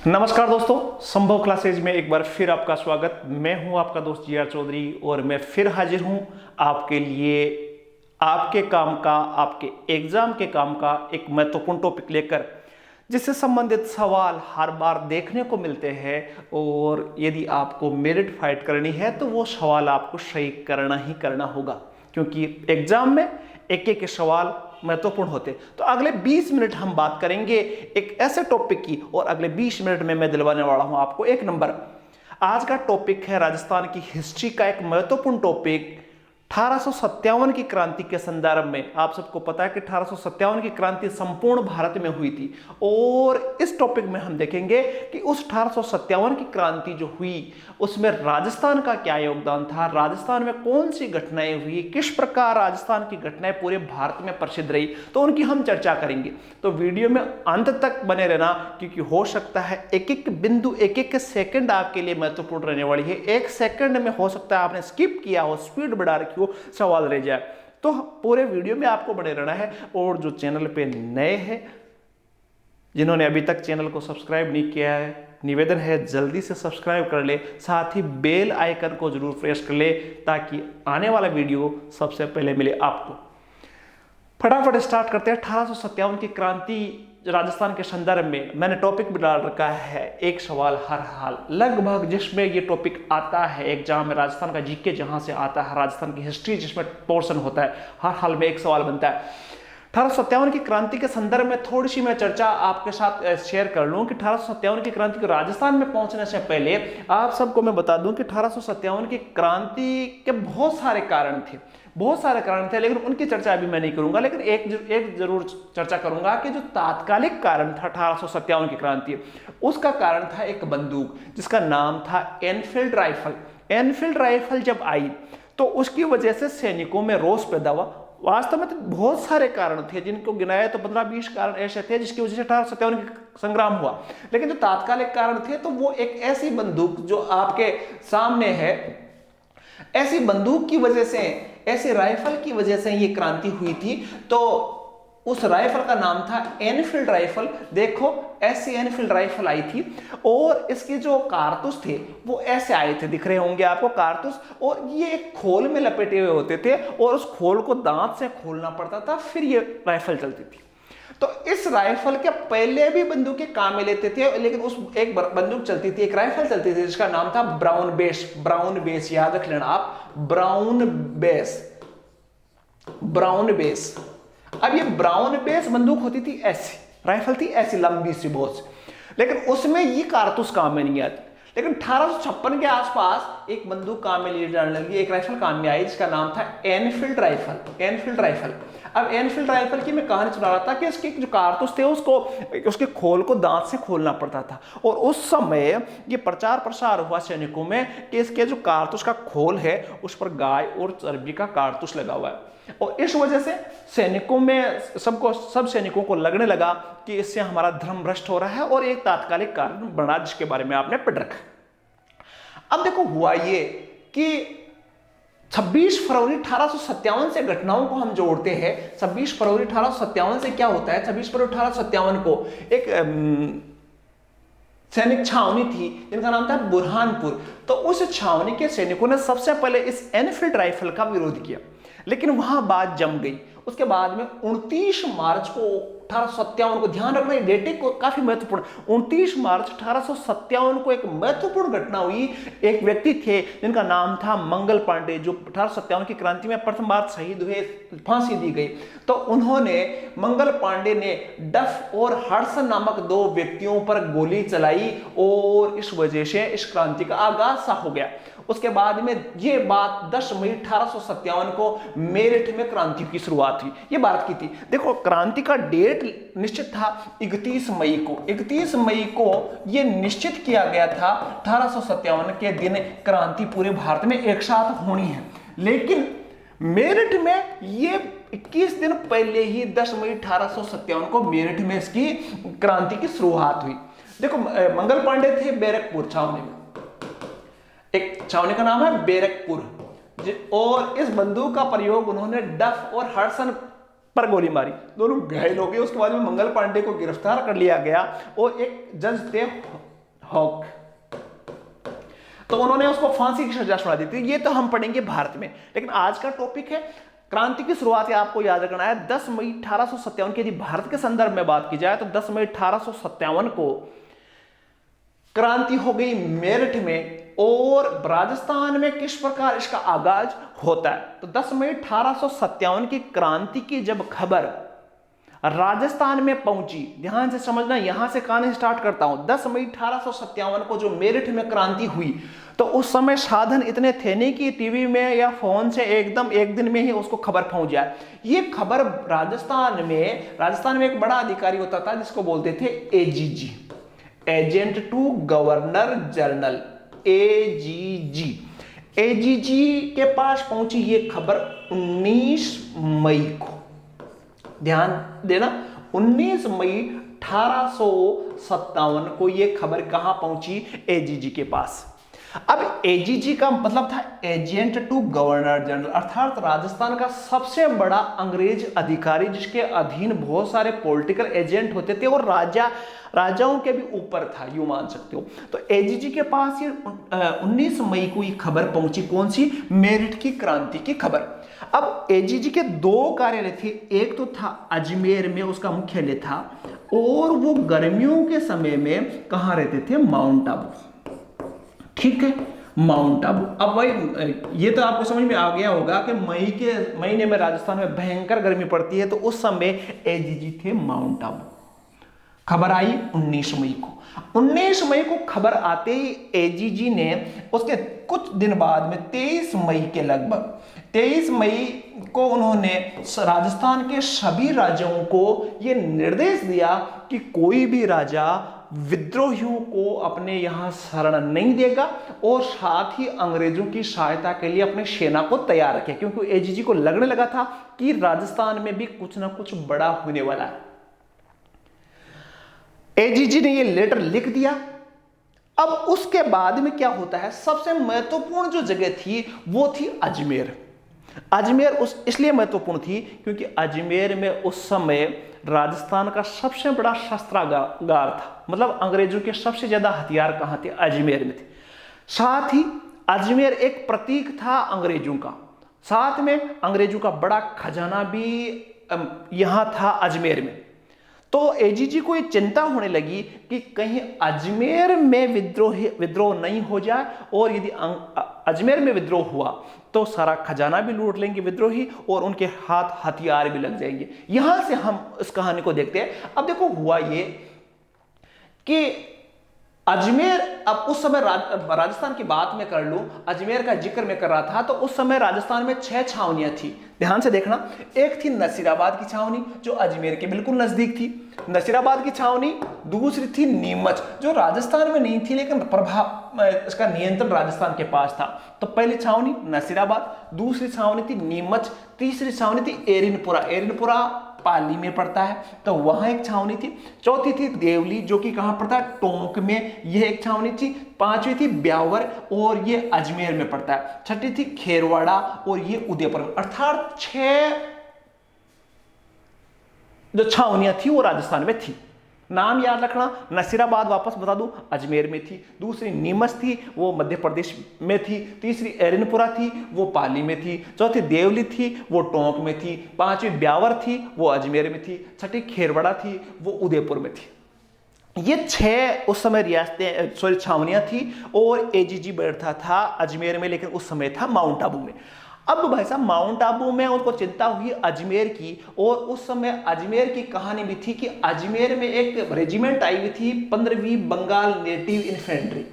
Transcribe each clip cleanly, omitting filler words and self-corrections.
नमस्कार दोस्तों, संभव क्लासेज में एक बार फिर आपका स्वागत। मैं हूं आपका दोस्त जी.आर. चौधरी और मैं फिर हाजिर हूं आपके लिए आपके काम का, आपके एग्जाम के काम का एक महत्वपूर्ण टॉपिक लेकर, जिससे संबंधित सवाल हर बार देखने को मिलते हैं। और यदि आपको मेरिट फाइट करनी है तो वो सवाल आपको सही करना ही करना होगा, क्योंकि एग्जाम में एक एक सवाल महत्वपूर्ण होते। तो अगले 20 मिनट हम बात करेंगे एक ऐसे टॉपिक की, और अगले 20 मिनट में मैं दिलवाने वाला हूं आपको एक नंबर। आज का टॉपिक है राजस्थान की हिस्ट्री का एक महत्वपूर्ण टॉपिक, 1857 की क्रांति के संदर्भ में। आप सबको पता है कि 1857 की क्रांति संपूर्ण भारत में हुई थी, और इस टॉपिक में हम देखेंगे कि उस 1857 की क्रांति जो हुई उसमें राजस्थान का क्या योगदान था, राजस्थान में कौन सी घटनाएं हुई, किस प्रकार राजस्थान की घटनाएं पूरे भारत में प्रसिद्ध रही, तो उनकी हम चर्चा करेंगे। तो वीडियो में अंत तक बने रहना, क्योंकि हो सकता है एक एक बिंदु, एक एक सेकंड आपके लिए महत्वपूर्ण रहने वाली है। एक सेकंड में हो सकता है आपने स्किप किया हो, स्पीड बढ़ा रखी हो, सवाल रह जाए। तो पूरे वीडियो में आपको बने रहना है। और जो चैनल पे नए हैं, जिन्होंने अभी तक चैनल को सब्सक्राइब नहीं किया है, निवेदन है जल्दी से सब्सक्राइब कर ले, साथ ही बेल आइकन को जरूर प्रेस कर ले, ताकि आने वाला वीडियो सबसे पहले मिले आपको। फटाफट स्टार्ट करते हैं। 1857 की क्रांति राजस्थान के संदर्भ में मैंने टॉपिक भी डाल रखा है, एक सवाल हर हाल, लगभग जिसमें ये टॉपिक आता है एग्जाम में, राजस्थान का जीके जहां से आता है, राजस्थान की हिस्ट्री जिसमें पोर्शन होता है, हर हाल में एक सवाल बनता है। 1857 की क्रांति के संदर्भ में थोड़ी सी मैं चर्चा आपके साथ शेयर कर लूं कि 1857 की क्रांति को राजस्थान में पहुंचने से पहले आप सबको मैं बता दूं कि 1857 की क्रांति के बहुत सारे कारण थे, बहुत सारे कारण थे, लेकिन उनकी चर्चा अभी मैं नहीं करूंगा। लेकिन एक जरूर चर्चा करूंगा कि जो तात्कालिक कारण था 1857 की क्रांति, उसका कारण था एक बंदूक जिसका नाम था एनफील्ड राइफल। एनफील्ड राइफल जब आई तो उसकी वजह से सैनिकों में रोष पैदा हुआ। वास्तव में तो बहुत सारे कारण थे, जिनको गिनाया तो 15-20 कारण ऐसे थे जिसकी वजह से 1857 की संग्राम हुआ। लेकिन जो तात्कालिक कारण थे तो वो एक ऐसी बंदूक जो आपके सामने है, ऐसी बंदूक की वजह से, ऐसे राइफल की वजह से ये क्रांति हुई थी। तो उस राइफल का नाम था एनफील्ड राइफल। देखो ऐसी एनफील्ड राइफल आई थी, और इसके जो कारतूस थे वो ऐसे आए थे, दिख रहे होंगे आपको कारतूस, और ये एक खोल में लपेटे हुए होते थे, और उस खोल को दांत से खोलना पड़ता था, फिर ये राइफल चलती थी। तो इस राइफल के पहले भी बंदूकें काम में लेते थे, लेकिन उस एक बंदूक चलती थी, एक राइफल चलती थी जिसका नाम था ब्राउन बेस। ब्राउन बेस याद रख लेना आप, ब्राउन बेस, ब्राउन बेस। अब ये ब्राउन बेस बंदूक होती थी, ऐसी राइफल थी, ऐसी लंबी सी बहुत सी, लेकिन उसमें ये कारतूस काम में नहीं आती। लेकिन 1856 के आसपास एक बंदूक काम में ली जाने लगी, एक राइफल काम में आई जिसका नाम था एनफील्ड राइफल। Enfield rifle. अब एनफील्ड राइफल की मैं कहानी सुना रहा था कि इसके जो कारतूस थे उसको, उसके खोल को दांत से खोलना पड़ता था, और उस समय ये प्रचार प्रसार हुआ सैनिकों में कि इसके जो कारतूस का खोल है उस पर गाय और चर्बी का कारतूस लगा हुआ है। और इस वजह से सैनिकों में सब सैनिकों को लगने लगा कि इससे हमारा धर्म भ्रष्ट हो रहा है, और एक तात्कालिक कारण बना जिसके बारे में आपने पढ़ रखा है। अब देखो हुआ ये कि 26 फरवरी 1857 से घटनाओं को हम जोड़ते हैं। 26 फरवरी 1857 से क्या होता है? 26 फरवरी 1857 को एक सैनिक छावनी थी जिनका नाम था बुरहानपुर। तो उस छावनी के सैनिकों ने सबसे पहले इस एनफील्ड राइफल का विरोध किया, लेकिन वहां बात जम गई। उसके बाद में 29 मार्च को 1857 को, ध्यान रखना ये डेट को काफी महत्वपूर्ण, 29 मार्च 1857 को एक महत्वपूर्ण घटना हुई। एक व्यक्ति थे जिनका नाम था मंगल पांडे, जो 1857 की क्रांति में प्रथम बार शहीद हुए, फांसी दी गई। तो उन्होंने, मंगल पांडे ने डफ और हडसन नामक दो व्यक्तियों पर गोली चलाई, और इस वजह से इस क्रांति का आगाज सा हो गया। उसके बाद में ये बात 10 मई 1857 को मेरठ में क्रांति की शुरुआत हुई। ये भारत की थी। देखो क्रांति का डेट निश्चित था 31 मई को। 31 मई को ये निश्चित किया गया था 1857 के दिन क्रांति पूरे भारत में एक साथ होनी है, लेकिन मेरठ में ये 21 दिन पहले ही 10 मई 1857 को मेरठ में इसकी क्रांति की शुरुआत हुई। देखो मंगल पांडे थे बैरकपुर छावनी में, एक छावनी का नाम है बैरकपुर, और इस बंदूक का प्रयोग उन्होंने डफ और हडसन पर गोली मारी, दोनों घायल हो गए। उसके बाद में मंगल पांडे को गिरफ्तार कर लिया गया, और एक जज थे हॉक। तो उन्होंने उसको फांसी की सजा सुना दी थी। ये तो हम पढ़ेंगे भारत में, लेकिन आज का टॉपिक है क्रांति की शुरुआत। आपको याद रखना है 10 मई 1857 की। यदि भारत के संदर्भ में बात की जाए तो 10 मई 1857 को क्रांति हो गई मेरठ में। और राजस्थान में किस प्रकार इसका आगाज होता है, तो 10 मई 1857 की क्रांति की जब खबर राजस्थान में पहुंची, ध्यान से समझना, यहां से कहानी स्टार्ट करता हूं। 10 मई 1857 को जो मेरठ में क्रांति हुई, तो उस समय साधन इतने थे नहीं कि टीवी में या फोन से एकदम एक दिन में ही उसको खबर पहुंच जाए। ये खबर राजस्थान में एक बड़ा अधिकारी होता था जिसको बोलते थे AGG, agent to governor general, AGG के पास पहुंची ये खबर 19 मई को। ध्यान देना, 19 मई 1857 को यह खबर कहां पहुंची, एजीजी के पास। अब एजीजी का मतलब था एजेंट टू गवर्नर जनरल, अर्थात राजस्थान का सबसे बड़ा अंग्रेज अधिकारी जिसके अधीन बहुत सारे पॉलिटिकल एजेंट होते थे और राजाओं के भी ऊपर था, यूं मान सकते हो। तो एजीजी के पास ये 19 मई को ये खबर पहुंची, कौन सी, मेरठ की क्रांति की खबर। अब एजीजी के 2 कार्यालय थे, एक तो था अजमेर में, उसका मुख्यालय था, और वो गर्मियों के समय में कहां रहते थे, माउंट आबू। ठीक है, माउंट आबू। अब भाई ये तो आपको समझ में आ गया होगा कि मई के महीने में राजस्थान में भयंकर गर्मी पड़ती है, तो उस समय एजीजी थे माउंट आबू। खबर आई 19 मई को। 19 मई को खबर आते ही एजीजी ने उसके कुछ दिन बाद में 23 मई के लगभग 23 मई को उन्होंने राजस्थान के सभी राजाओं को यह निर्देश दिया कि कोई भी राजा विद्रोहियों को अपने यहां शरण नहीं देगा और साथ ही अंग्रेजों की सहायता के लिए अपनी सेना को तैयार रखे, क्योंकि एजीजी को लगने लगा था कि राजस्थान में भी कुछ ना कुछ बड़ा होने वाला है। एजीजी ने यह लेटर लिख दिया। अब उसके बाद में क्या होता है, सबसे महत्वपूर्ण जो जगह थी वो थी अजमेर। अजमेर इसलिए महत्वपूर्ण थी क्योंकि अजमेर में उस समय राजस्थान का सबसे बड़ा शस्त्रागार था, मतलब अंग्रेजों के सबसे ज्यादा हथियार कहां थे, अजमेर में थे। साथ ही अजमेर एक प्रतीक था अंग्रेजों का, साथ में अंग्रेजों का बड़ा खजाना भी यहां था अजमेर में। तो एजीजी को यह चिंता होने लगी कि कहीं अजमेर में विद्रोह नहीं हो जाए, और यदि अजमेर में विद्रोह हुआ तो सारा खजाना भी लूट लेंगे विद्रोही और उनके हाथ हथियार भी लग जाएंगे। यहां से हम इस कहानी को देखते हैं। अब देखो हुआ ये कि अजमेर, अब उस समय राजस्थान की बात मैं कर लूं, अजमेर का जिक्र मैं कर रहा था, तो उस समय राजस्थान में 6 छावनियां थी। ध्यान से देखना, एक थी नसीराबाद की छावनी जो अजमेर के बिल्कुल नजदीक थी, नसीराबाद की छावनी। दूसरी थी नीमच जो राजस्थान में नहीं थी लेकिन प्रभाव इसका नियंत्रण राजस्थान के पास था। तो पहली छावनी नसीराबाद, दूसरी छावनी थी नीमच, तीसरी छावनी थी एरिनपुरा, एरिनपुरा पाली में पड़ता है तो वहां एक छावनी थी। चौथी थी देवली जो कि कहां पड़ता है, टोंक में, यह एक छावनी थी। पांचवी थी ब्यावर और ये अजमेर में पड़ता है। छठी थी खेरवाड़ा और ये उदयपुर में। अर्थात 6 जो छावनियां थी वो राजस्थान में थी। नाम याद रखना, नसीराबाद वापस बता दूं अजमेर में थी, दूसरी नीमच थी वो मध्य प्रदेश में थी, तीसरी एरनपुरा थी वो पाली में थी, चौथी देवली थी वो टोंक में थी, पांचवी ब्यावर थी वो अजमेर में थी, छठी खेरवाड़ा थी वो उदयपुर में थी। ये 6 उस समय रियासतें छावनियां थी और एजीजी बैठता था अजमेर में, लेकिन उस समय था माउंट आबू में। अब भाई साहब माउंट आबू में उनको चिंता हुई अजमेर की, और उस समय अजमेर की कहानी भी थी कि अजमेर में एक रेजिमेंट आई हुई थी 15वीं बंगाल नेटिव इन्फेंट्री।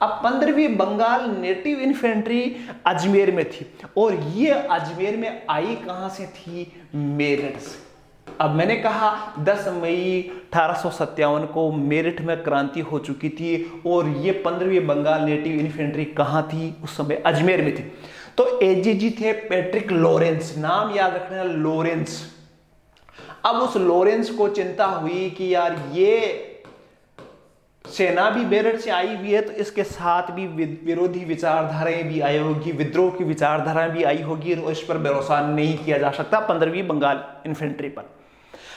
अब 15वीं बंगाल नेटिव इन्फेंट्री अजमेर में थी, और ये अजमेर में आई कहां से थी, मेरठ से। अब मैंने कहा 10 मई 1857 को मेरठ में क्रांति हो चुकी थी, और ये 15वीं बंगाल नेटिव इन्फेंट्री कहां थी, उस समय अजमेर में थी। तो एजीजी थे पैट्रिक लॉरेंस, नाम याद रखना लॉरेंस। अब उस लॉरेंस को चिंता हुई कि यार ये सेना भी मेरठ से आई हुई है, तो इसके साथ भी विरोधी विचारधाराएं भी आई होगी, विद्रोह की विचारधाराएं भी आई होगी, और इस पर भरोसा नहीं किया जा सकता 15वीं बंगाल इन्फेंट्री पर।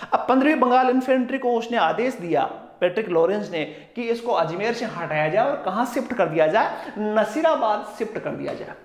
अब 15वीं बंगाल इन्फेंट्री को उसने आदेश दिया पैट्रिक लॉरेंस ने कि इसको अजमेर से हटाया जाए और कहां शिफ्ट कर दिया जाए, नसीराबाद शिफ्ट कर दिया जाए।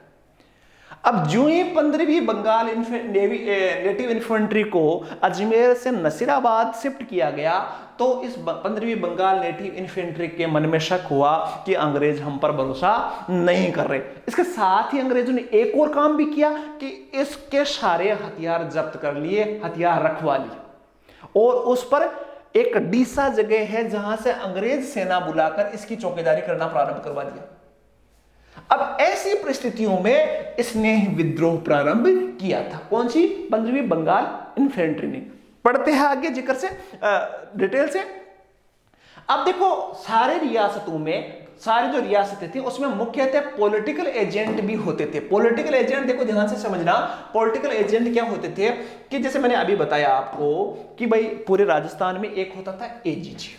अब जो ही 15वीं बंगाल नेटिव इन्फेंट्री को अजमेर से नसीराबाद शिफ्ट किया गया तो इस 15वीं बंगाल नेटिव इन्फेंट्री के मन में शक हुआ कि अंग्रेज हम पर भरोसा नहीं कर रहे। इसके साथ ही अंग्रेजों ने एक और काम भी किया कि इसके सारे हथियार जब्त कर लिए, हथियार रखवा लिए और उस पर एक डीसा जगह है जहां से अंग्रेज सेना बुलाकर इसकी चौकीदारी करना प्रारंभ करवा दिया। अब ऐसी परिस्थितियों में इसने विद्रोह प्रारंभ किया था। कौन सी? 15वीं बंगाल इन्फेंट्री ने। पढ़ते हैं आगे जिक्र से डिटेल से। अब देखो सारे रियासतों में, सारी जो रियासतें थी उसमें मुख्यतः पॉलिटिकल एजेंट भी होते थे। पॉलिटिकल एजेंट देखो ध्यान से समझना, पॉलिटिकल एजेंट क्या होते थे कि जैसे मैंने अभी बताया आपको कि भाई पूरे राजस्थान में एक होता था एजीजी,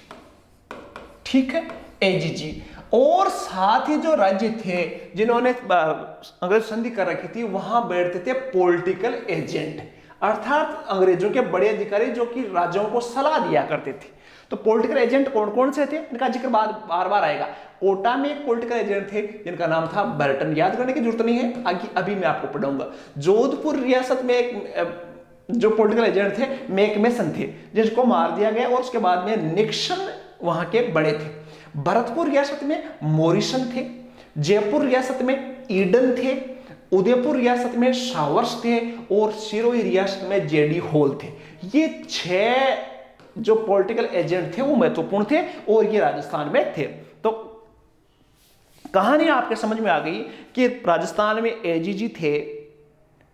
ठीक है, एजीजी, और साथ ही जो राज्य थे जिन्होंने अंग्रेज संधि कर रखी थी वहां बैठते थे पॉलिटिकल एजेंट, अर्थात अंग्रेजों के बड़े अधिकारी जो कि राज्यों को सलाह दिया करते थे। तो पॉलिटिकल एजेंट कौन कौन से थे इनका जिक्र बार बार आएगा। कोटा में एक पॉलिटिकल एजेंट थे जिनका नाम था बर्टन, याद करने की जरूरत नहीं है, आगे अभी मैं आपको पढ़ाऊंगा। जोधपुर रियासत में एक जो पॉलिटिकल एजेंट थे मैकमेसन थे जिसको मार दिया गया और उसके बाद में निक्सन वहां के बड़े थे। भरतपुर रियासत में मॉरिसन थे, जयपुर रियासत में ईडन थे, उदयपुर रियासत में शावर्स थे और सिरोही रियासत में जेडी होल थे। ये 6 जो पॉलिटिकल एजेंट थे वो महत्वपूर्ण थे और ये राजस्थान में थे। तो कहानी आपके समझ में आ गई कि राजस्थान में एजीजी थे,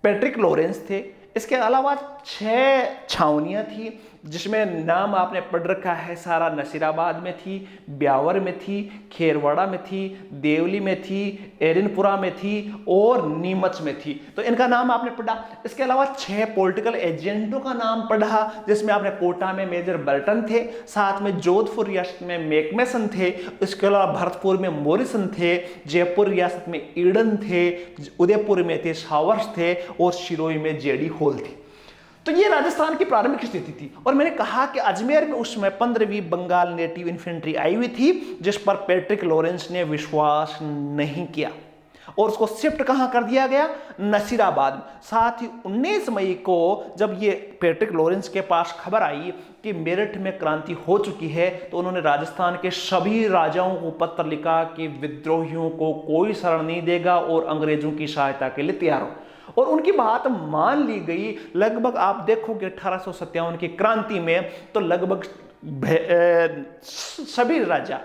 पैट्रिक लॉरेंस थे, इसके अलावा 6 छावनियां थी जिसमें नाम आपने पढ़ रखा है सारा। नसीराबाद में थी, ब्यावर में थी, खेरवाड़ा में थी, देवली में थी, एरनपुरा में थी और नीमच में थी। तो इनका नाम आपने पढ़ा। इसके अलावा 6 पॉलिटिकल एजेंटों का नाम पढ़ा जिसमें आपने कोटा में मेजर बर्टन थे, साथ में जोधपुर रियासत में मैकमेसन थे, इसके अलावा भरतपुर में मॉरिसन थे, जयपुर रियासत में ईडन थे, उदयपुर में थे शावर्स थे और सिरोही में जेडी होल थी। तो ये राजस्थान की प्रारंभिक स्थिति थी। और मैंने कहा कि अजमेर में उस समय 15वीं बंगाल नेटिव इन्फेंट्री आई हुई थी जिस पर पैट्रिक लॉरेंस ने विश्वास नहीं किया और उसको शिफ्ट कहां कर दिया गया? नसीराबाद। साथ ही 19 मई को जब ये पैट्रिक लॉरेंस के पास खबर आई कि मेरठ में क्रांति हो चुकी है तो उन्होंने राजस्थान के सभी राजाओं को पत्र लिखा कि विद्रोहियों को कोई शरण नहीं देगा और अंग्रेजों की सहायता के लिए तैयार हो। और उनकी बात मान ली गई। लगभग आप देखोगे 1857 की क्रांति में तो लगभग सभी राजा,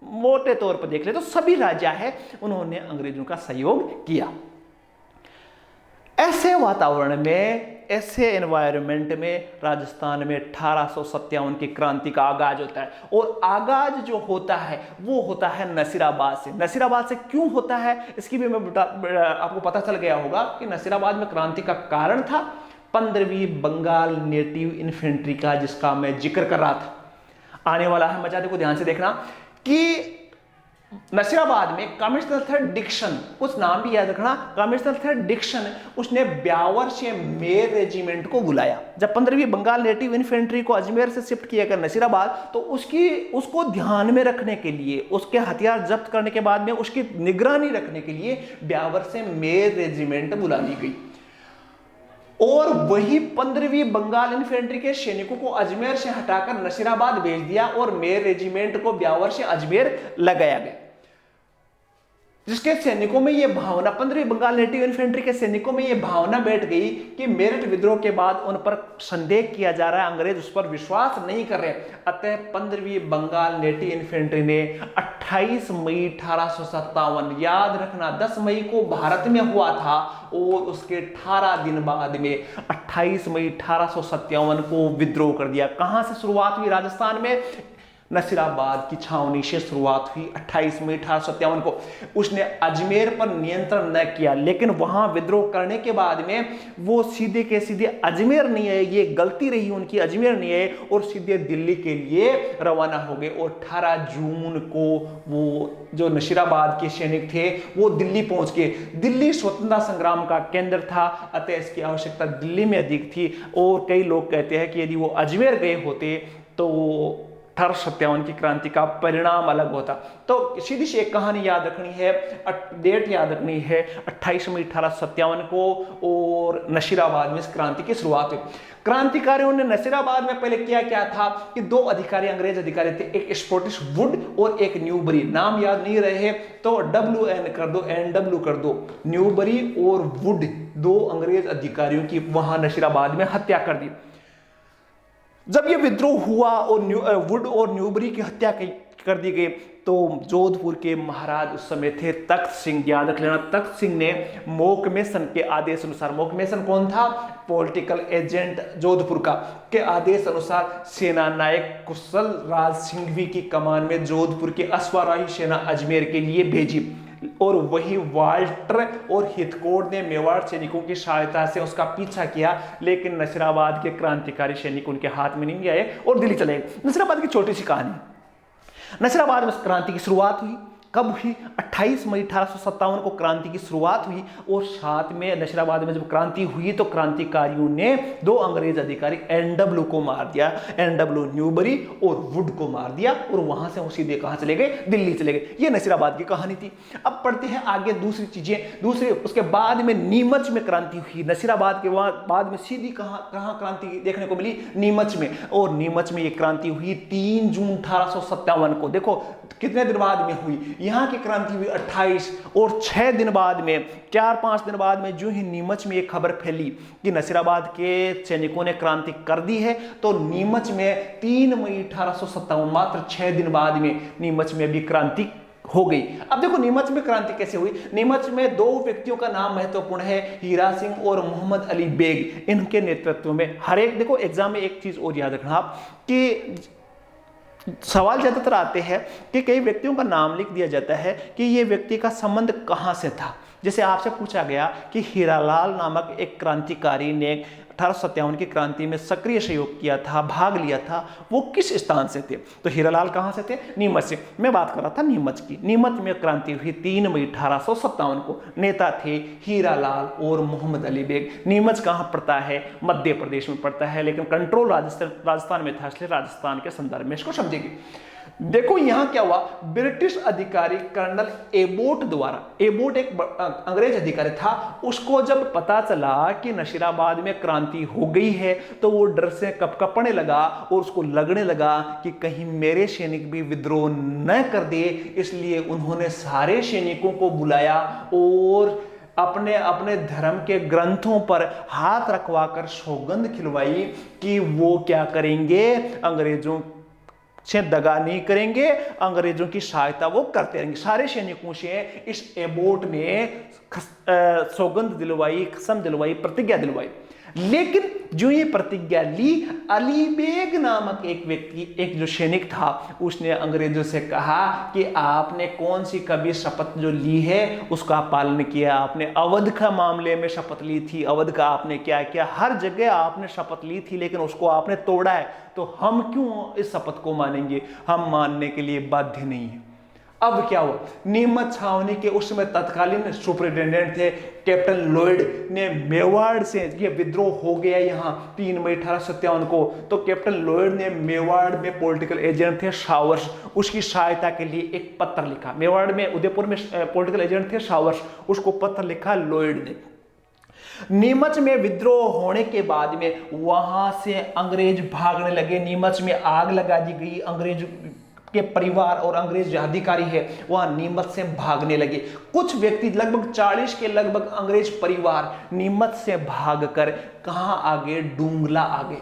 मोटे तौर पर देख ले तो सभी राजा है, उन्होंने अंग्रेजों का सहयोग किया। ऐसे वातावरण में, ऐसे एनवायरनमेंट में राजस्थान में 1857 की क्रांति का आगाज होता है। और आगाज जो होता है वो होता है नसीराबाद से। नसीराबाद से क्यों होता है इसकी भी मैं आपको पता चल गया होगा कि नसीराबाद में क्रांति का कारण था 15वीं बंगाल नेटिव इन्फेंट्री का, जिसका मैं जिक्र कर रहा था। आने वाला है मजा, देखो ध्यान से देखना कि नसीराबाद में कमिश्नर थे डिक्सन, कुछ नाम भी याद रखना, कमिश्नर थे डिक्सन, उसने ब्यावर से मेर रेजिमेंट को बुलाया। जब 15वीं बंगाल नेटिव इन्फेंट्री को अजमेर से शिफ्ट किया गया नसीराबाद तो उसको ध्यान में रखने के लिए, उसके हथियार जब्त करने के बाद में उसकी निगरानी रखने के लिए ब्यावर से मेर रेजिमेंट बुला ली गई और वही 15वीं बंगाल इन्फेंट्री के सैनिकों को अजमेर से हटाकर नसीराबाद भेज दिया और मेर रेजिमेंट को ब्यावर से अजमेर लगाया गया। जिसके सैनिकों में यह भावना, 15वीं बंगाल नेटिव इन्फेंट्री के सैनिकों में यह भावना बैठ गई कि मेरठ विद्रोह के बाद उन पर संदेह किया जा रहा है, अंग्रेज उस पर विश्वास नहीं कर रहे। अतः 15वीं बंगाल नेटिव इन्फेंट्री ने 28 मई 1857, याद रखना 10 मई को भारत में हुआ था और उसके 18 दिन बाद में 28 मई 1857 को विद्रोह कर दिया। कहां से शुरुआत हुई? राजस्थान में नसीराबाद की छावनी से शुरुआत हुई 28 मई 1857 को। उसने अजमेर पर नियंत्रण न किया, लेकिन वहां विद्रोह करने के बाद में वो सीधे के सीधे अजमेर नहीं आए, ये गलती रही उनकी, अजमेर नहीं आए और सीधे दिल्ली के लिए रवाना हो गए। और 18 जून को वो जो नसीराबाद के सैनिक थे वो दिल्ली पहुंच गए। दिल्ली स्वतंत्रता संग्राम का केंद्र था, अतः इसकी आवश्यकता दिल्ली में अधिक थी। और कई लोग कहते हैं कि यदि वो अजमेर गए होते तो 1857 की क्रांति का परिणाम अलग होता। तो सीधी सी एक कहानी याद रखनी है, डेट याद रखनी है 28 मई 1857 को, और नशीराबाद में इस क्रांति की शुरुआत हुई। क्रांतिकारियों ने नसीराबाद में पहले किया क्या था कि दो अधिकारी, अंग्रेज अधिकारी थे, एक स्कॉटिश वुड और एक न्यूबरी। नाम याद नहीं रहे तो WN कर दो, NW कर दो। न्यूबरी और वुड, दो अंग्रेज अधिकारियों की वहां नसीराबाद में हत्या कर दी। जब यह विद्रोह हुआ और वुड और न्यूबरी की हत्या कर दी गई, तो जोधपुर के महाराज उस समय थे तख्त सिंह। याद रख लेना, तख्त सिंह ने मोकमेसन के आदेश अनुसार, मोकमेसन कौन था? पॉलिटिकल एजेंट जोधपुर का, के आदेश अनुसार सेना नायक कुशल राज सिंघवी की कमान में जोधपुर की अश्वारोही सेना अजमेर के लिए भेजी, और वही वाल्टर और हितकोट ने मेवाड़ सैनिकों की सहायता से उसका पीछा किया, लेकिन नसीराबाद के क्रांतिकारी सैनिक उनके हाथ में नहीं आए और दिल्ली चले गए। नसीराबाद की छोटी सी कहानी। नसीराबाद में क्रांति की शुरुआत हुई। कब हुई? 28 मई 1857 को क्रांति की शुरुआत हुई, और साथ में नसीराबाद में जब क्रांति हुई तो क्रांतिकारियों ने दो अंग्रेज अधिकारी NW को मार दिया, NW न्यूबरी और वुड को मार दिया, और वहां से वो सीधे कहां चले गए? दिल्ली चले गए। ये नसीराबाद की कहानी थी। अब पढ़ते हैं आगे दूसरी चीजें। दूसरे उसके बाद में नीमच में क्रांति हुई। नसीराबाद के बाद में सीधी कहां क्रांति देखने को मिली? नीमच में। और नीमच में ये क्रांति हुई 3 जून 1857 को। देखो कितने दिन बाद में हुई? यहां की क्रांति हुई 28, और 6 दिन बाद में, 4-5 दिन बाद में जो ही नीमच में एक खबर फैली कि नसीराबाद के सैनिकों ने क्रांति कर दी है, तो नीमच में 3 मई 1857, मात्र 6 दिन बाद में नीमच में भी क्रांति हो गई। अब देखो नीमच में क्रांति कैसे हुई। नीमच में दो व्यक्तियों का नाम महत्वपूर्ण है, हीरा सिंह और मोहम्मद अली बेग। इनके नेतृत्व में हर एक, देखो एग्जाम में एक चीज और याद रखना आप कि सवाल ज्यादातर आते हैं कि कई व्यक्तियों का नाम लिख दिया जाता है कि ये व्यक्ति का संबंध कहां से था। जैसे आपसे पूछा गया कि हीरालाल नामक एक क्रांतिकारी ने 1857 की क्रांति में सक्रिय सहयोग किया था, भाग लिया था, वो किस स्थान से थे? तो हीरालाल कहां से थे? नीमच से। मैं बात कर रहा था नीमच की। नीमच में क्रांति हुई 3 मई 1857 को। नेता थे हीरालाल और मोहम्मद अली बेग। नीमच कहां पड़ता है? मध्य प्रदेश में पड़ता है, लेकिन कंट्रोल राजस्थान में था, इसलिए राजस्थान के संदर्भ में इसको समझेंगे। देखो यहां क्या हुआ, ब्रिटिश अधिकारी कर्नल एबोट द्वारा, एबोट एक अंग्रेज अधिकारी था, उसको जब पता चला कि नशीराबाद में क्रांति हो गई है तो वो डर से कपकपने लगा, और उसको लगने लगा कि कहीं मेरे सैनिक भी विद्रोह न कर दे। इसलिए उन्होंने सारे सैनिकों को बुलाया और अपने अपने धर्म के ग्रंथों पर हाथ रखवाकर सौगंध खिलवाई कि वो क्या करेंगे, अंग्रेजों से दगा नहीं करेंगे, अंग्रेजों की सहायता वो करते रहेंगे। सारे सैनिकों से इस एबोट ने सौगंध दिलवाई, कसम दिलवाई, प्रतिज्ञा दिलवाई। लेकिन जो ये प्रतिज्ञा ली, अली बेग नामक एक व्यक्ति, एक जो सैनिक था, उसने अंग्रेजों से कहा कि आपने कौन सी कभी शपथ जो ली है उसका पालन किया? आपने अवध का मामले में शपथ ली थी, अवध का आपने क्या किया? हर जगह आपने शपथ ली थी, लेकिन उसको आपने तोड़ा है, तो हम क्यों इस शपथ को मानेंगे? हम मानने के लिए बाध्य नहीं है। अब क्या हुआ, नीमच छावनी के उस समय तत्कालीन सुपरिटेंडेंट थे कैप्टन लॉयड ने मेवाड़ से, ये विद्रोह हो गया यहाँ 3 मई 1857 को, तो कैप्टन लॉयड ने मेवाड़ में पॉलिटिकल एजेंट थे शावर्स, उसकी सहायता के लिए एक पत्र लिखा। मेवाड़ में, उदयपुर में पॉलिटिकल एजेंट थे शावर्स, उसको पत्र लिखा लॉयड ने। नीमच में विद्रोह होने के बाद में वहां से अंग्रेज भागने लगे, नीमच में आग लगा दी गई, अंग्रेज के परिवार और अंग्रेज जो अधिकारी है वह नीमच से भागने लगे। कुछ व्यक्ति, लगभग 40 के लगभग अंग्रेज परिवार नीमच से भागकर कहां आ गए? डूंगला आ गए।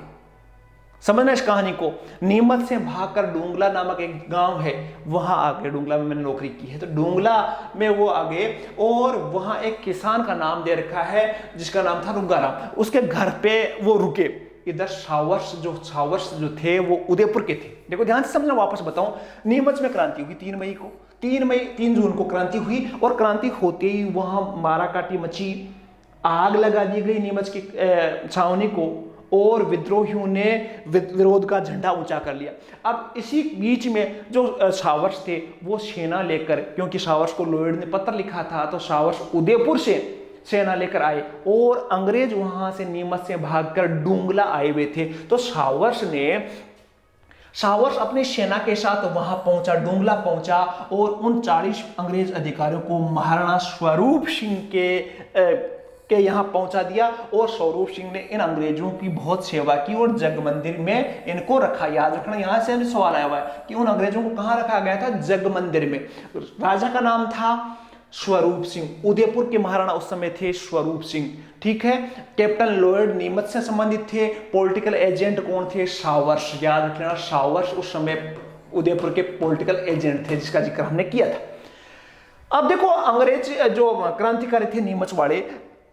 समझना इस कहानी को। नीमच से भागकर डूंगला नामक एक गांव है, वहां आ गए। डूंगला में मैंने नौकरी की है, तो डूंगला में वो आ गए, और वहां एक किसान का नाम दे रखा है जिसका नाम था रुगाराम। उसके घर पे वो रुके। इधर शावर्स जो थे वो उदयपुर के थे। देखो ध्यान से समझना, वापस बताऊं, नीमच में क्रांति हुई 3 जून को क्रांति हुई, और क्रांति होते ही वहां माराकाटी मची, आग लगा दी गई नीमच की छावनी को, और विद्रोहियों ने विरोध का झंडा ऊंचा कर लिया। अब इसी बीच में जो शावर्स थे वो सेना लेकर, क्योंकि शावर्स को लॉयड ने पत्र लिखा था, तो शावर्स उदयपुर से सेना लेकर आए, और अंग्रेज वहां से नीमच से भागकर डूंगला आए हुए थे। तो शावर्स ने सावर्स अपनी सेना के साथ वहां पहुंचा, डोंगला पहुंचा और उन 40 अंग्रेज अधिकारियों को महाराणा स्वरूप सिंह के यहाँ पहुंचा दिया। और स्वरूप सिंह ने इन अंग्रेजों की बहुत सेवा की और जग मंदिर में इनको रखा। याद रखना, यहां से सवाल आया हुआ है कि उन अंग्रेजों को कहां रखा गया था? जग मंदिर में। राजा का नाम था स्वरूप सिंह। उदयपुर के महाराणा उस समय थे स्वरूप सिंह, ठीक है। कैप्टन लॉयड नीमच से संबंधित थे। पॉलिटिकल एजेंट कौन थे? सावर्स। याद रखना, सावर्स उस समय उदयपुर के पॉलिटिकल एजेंट थे, जिसका जिक्र हमने किया था। अब देखो, अंग्रेज जो क्रांतिकारी थे नीमच वाले,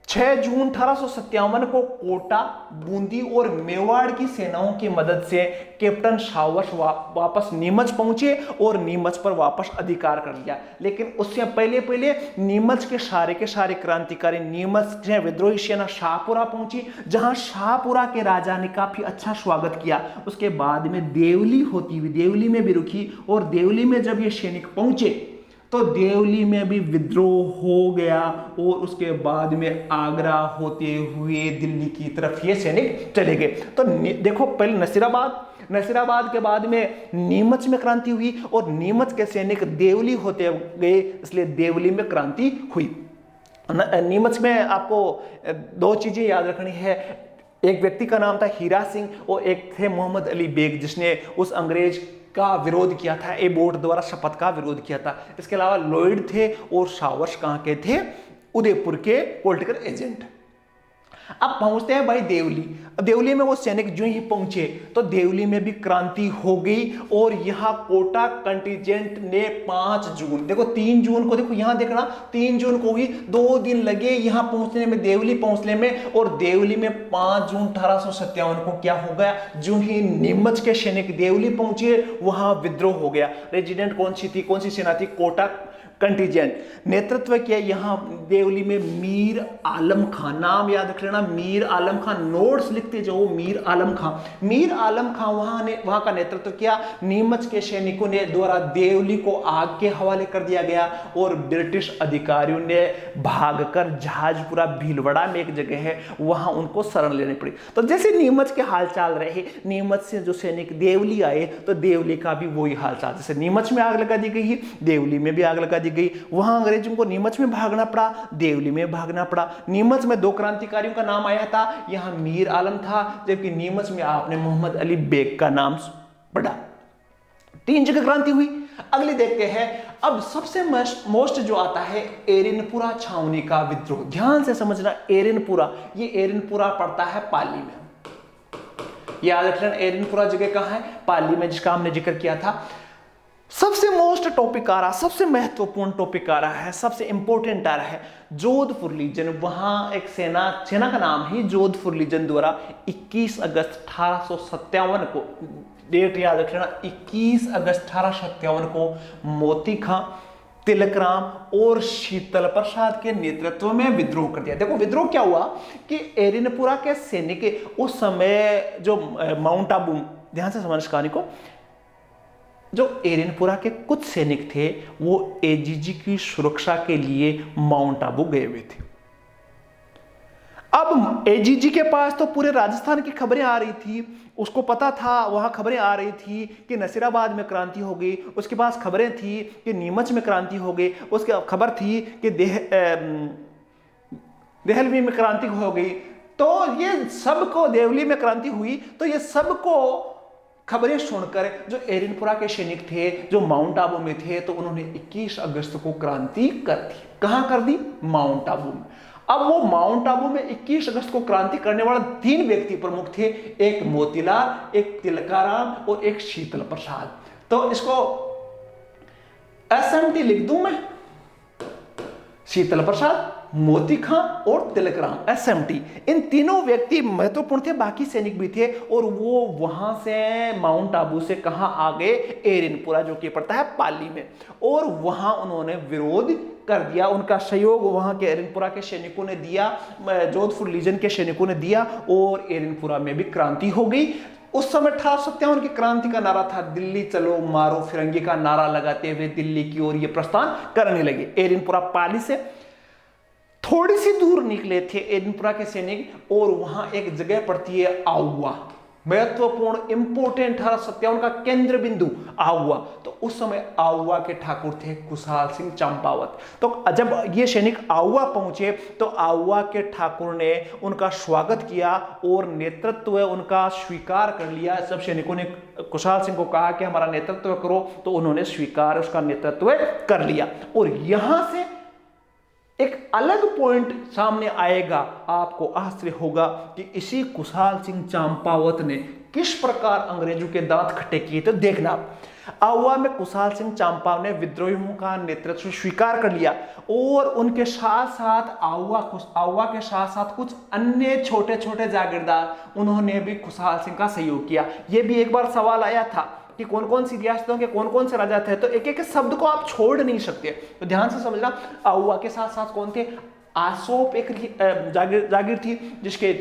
6 जून 1857 को कोटा, बूंदी और मेवाड़ की सेनाओं की मदद से कैप्टन सावर्स वापस नीमच पहुंचे और नीमच पर वापस अधिकार कर लिया। लेकिन उससे पहले नीमच के सारे क्रांतिकारी नीमच से विद्रोही सेना शाहपुरा पहुंची, जहां शाहपुरा के राजा ने काफी अच्छा स्वागत किया। उसके बाद में देवली होती हुई देवली में भी रुकी और देवली में जब ये सैनिक पहुंचे तो देवली में भी विद्रोह हो गया और उसके बाद में आगरा होते हुए दिल्ली की तरफ ये सैनिक चले गए। तो देखो, पहले नसीराबाद के बाद में नीमच में क्रांति हुई और नीमच के सैनिक देवली होते गए, इसलिए देवली में क्रांति हुई। नीमच में आपको 2 चीजें याद रखनी है। एक व्यक्ति का नाम था हीरा सिंह और एक थे मोहम्मद अली बेग, जिसने उस अंग्रेज का विरोध किया था, एबोट द्वारा शपथ का विरोध किया था। इसके अलावा लॉयड थे और सावर्स कहां के थे? उदयपुर के पॉलिटिकल एजेंट। अब पहुंचते हैं भाई देवली। देवली में वो सैनिक जो ही पहुंचे तो देवली में भी क्रांति हो गई और यहां कोटा कंटिजेंट ने 5 जून, देखो 3 जून को, देखो यहां देखना 3 जून को ही 2 दिन लगे यहां पहुंचने में, देवली पहुंचने में। और देवली में 5 जून 1857 को क्या हो गया? जो ही नीमच के सैनिक देवली पहुंचे वहां विद्रोह हो गया। रेजिडेंट कौन सी थी? कौन सी सेना थी? कोटा कंटिजेंट। नेतृत्व किया यहां देवली में मीर आलम खान। नाम याद रख लेना, मीर आलम खान। नोट्स लिखते जाओ, मीर आलम खान। मीर आलम खान वहां का नेतृत्व किया। नीमच के सैनिकों ने द्वारा देवली को आग के हवाले कर दिया गया और ब्रिटिश अधिकारियों ने भागकर जहाजपुरा भीलवाड़ा में एक जगह है वहां उनको शरण लेनी पड़ी। तो जैसे नीमच के हालचाल रहे, नीमच से जो सैनिक देवली आए तो देवली का भी वही हालचाल, जैसे नीमच में आग लगा दी गई, देवली में भी आग लगा दी गई। वहां अंग्रेजों को नीमच में भागना पड़ा, देवली में भागना पड़ा। नीमच में 2 क्रांतिकारियों का नाम आया था, यहां मीर आलम था, जबकि नीमच में आपने मोहम्मद अली बेग का नाम पढ़ा। 3 जगह क्रांति हुई। अगली देखते हैं। अब सबसे मोस्ट जो आता है एरिनपुरा छावनी का विद्रोह। ध्यान से समझना, एरिनपुरा, ये एरिनपुरा पड़ता है पाली में। याद रखना, एरिनपुरा जगह कहां है? पाली में, जिसका हमने जिक्र किया था। सबसे मोस्ट टॉपिक आ रहा, सबसे महत्वपूर्ण टॉपिक आ रहा है, सबसे इंपॉर्टेंट आ रहा है जोधपुर लीजन। वहां एक सेना का नाम ही जोधपुर लीजन द्वारा 21 अगस्त 1857 को, डेट याद रखना, 21 अगस्त 1857 को मोती खां, तिलक राम और शीतल प्रसाद के नेतृत्व में विद्रोह कर दिया। देखो विद्रोह क्या हुआ कि एरिनपुरा के सैनिक उस समय जो माउंट आबू, ध्यान से समझ कहानी को, जो एरिनपुरा के कुछ सैनिक थे वो एजीजी की सुरक्षा के लिए माउंट आबू गए हुए थे। अब एजीजी के पास तो पूरे राजस्थान की खबरें आ रही थी, उसको पता था, वहां खबरें आ रही थी कि नसीराबाद में क्रांति हो गई, उसके पास खबरें थी कि नीमच में क्रांति हो गई, उसके खबर थी कि देहलवी में क्रांति हो गई। तो ये सबको, देवली में क्रांति हुई, तो ये सबको खबरें सुनकर जो एरिनपुरा के सैनिक थे, जो माउंट आबू में थे, तो उन्होंने 21 अगस्त को क्रांति कर दी। कहां कर दी? माउंट आबू में। अब वो माउंट आबू में 21 अगस्त को क्रांति करने वाला 3 व्यक्ति प्रमुख थे, एक मोतीलाल, एक तिलकाराम और एक शीतल प्रसाद। तो इसको एसएमटी लिख दूं मैं, शीतल प्रसाद, मोती खां और तिलकराम, एसएमटी। इन तीनों व्यक्ति महत्वपूर्ण थे, बाकी सैनिक भी थे और वो वहां से माउंट आबू से कहां आ गए? एरिनपुरा, जो कि पड़ता है पाली में, और वहां उन्होंने विरोध कर दिया। उनका सहयोग वहां के एरिनपुरा के सैनिकों ने दिया, जोधपुर लीजन के सैनिकों ने दिया और एरिनपुरा में भी क्रांति हो गई। उस समय 1857 की क्रांति का नारा था दिल्ली चलो मारो फिरंगी का नारा लगाते हुए दिल्ली की ओर ये प्रस्थान करने लगे। एरिनपुरा पाली से थोड़ी सी दूर निकले थे एरिनपुरा के सैनिक और वहां एक जगह पड़ती है आउवा। महत्वपूर्ण इंपोर्टेंट 1857 का केंद्र बिंदु आहुआ। तो उस समय आहुआ के ठाकुर थे कुशाल सिंह चंपावत। तो जब ये सैनिक आहुआ पहुंचे तो आहुआ के ठाकुर ने उनका स्वागत किया और नेतृत्व उनका स्वीकार कर लिया। सब सैनिकों ने कुशाल सिंह को कहा कि हमारा नेतृत्व करो, तो उन्होंने स्वीकार उसका नेतृत्व कर लिया। और यहां से एक अलग पॉइंट सामने आएगा, आपको आश्चर्य होगा कि इसी कुशाल सिंह चंपावत ने किस प्रकार अंग्रेजों के दांत खट्टे किए। तो देखना, आहुआ में कुशाल सिंह चंपावत ने विद्रोहियों का नेतृत्व स्वीकार कर लिया और उनके साथ साथ आहुआ के साथ साथ कुछ अन्य छोटे छोटे जागीरदार उन्होंने भी कुशाल सिंह का सहयोग किया। यह भी एक बार सवाल आया था कि कौन कौन सी रियासतों के कौन कौन से राजा थे, तो एक एक शब्द को आप छोड़ नहीं सकते, तो ध्यान से समझना। आहुआ के साथ साथ कौन थे? आसोप एक जागीर थी जिसके